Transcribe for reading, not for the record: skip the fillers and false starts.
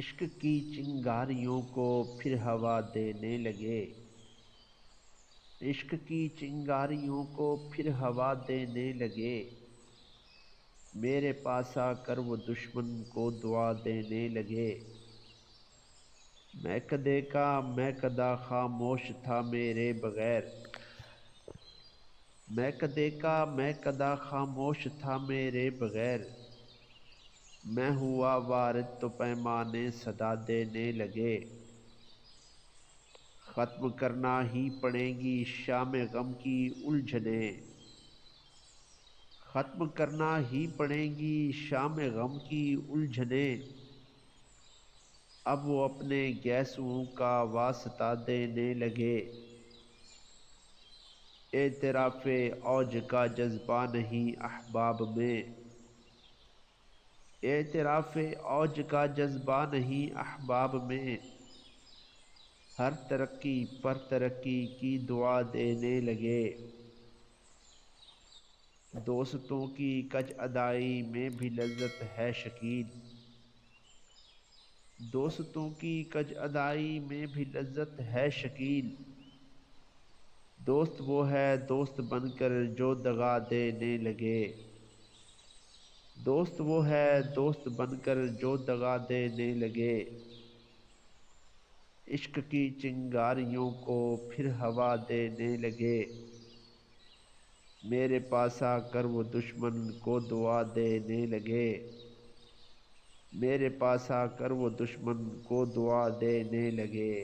عشق کی چنگاریوں کو پھر ہوا دینے لگے، عشق کی چنگاریوں کو پھر ہوا دینے لگے، میرے پاس آ کر وہ دشمن کو دعا دینے لگے۔ میں کدے کا میں کدا خاموش تھا میرے بغیر، میں کدے کا میں کدا خاموش تھا میرے بغیر، میں ہوا وارد تو پیمانے صدا دینے لگے۔ ختم کرنا ہی پڑیں گی شام غم کی الجھنیں، ختم کرنا ہی پڑیں گی شام غم کی الجھنیں، اب وہ اپنے گیسوں کا واسطہ دینے لگے۔ اعتراف اوج کا جذبہ نہیں احباب میں، اعتراف اوج کا جذبہ نہیں احباب میں، ہر ترقی پر ترقی کی دعا دینے لگے۔ دوستوں کی کج ادائی میں بھی لذت ہے شکیل، دوستوں کی کج ادائی میں بھی لذت ہے شکیل، دوست وہ ہے دوست بن کر جو دغا دینے لگے، دوست وہ ہے دوست بن کر جو دغا دینے لگے، عشق کی چنگاریوں کو پھر ہوا دینے لگے، میرے پاس آ کر وہ دشمن کو دعا دینے لگے، میرے پاس آ کر وہ دشمن کو دعا دینے لگے۔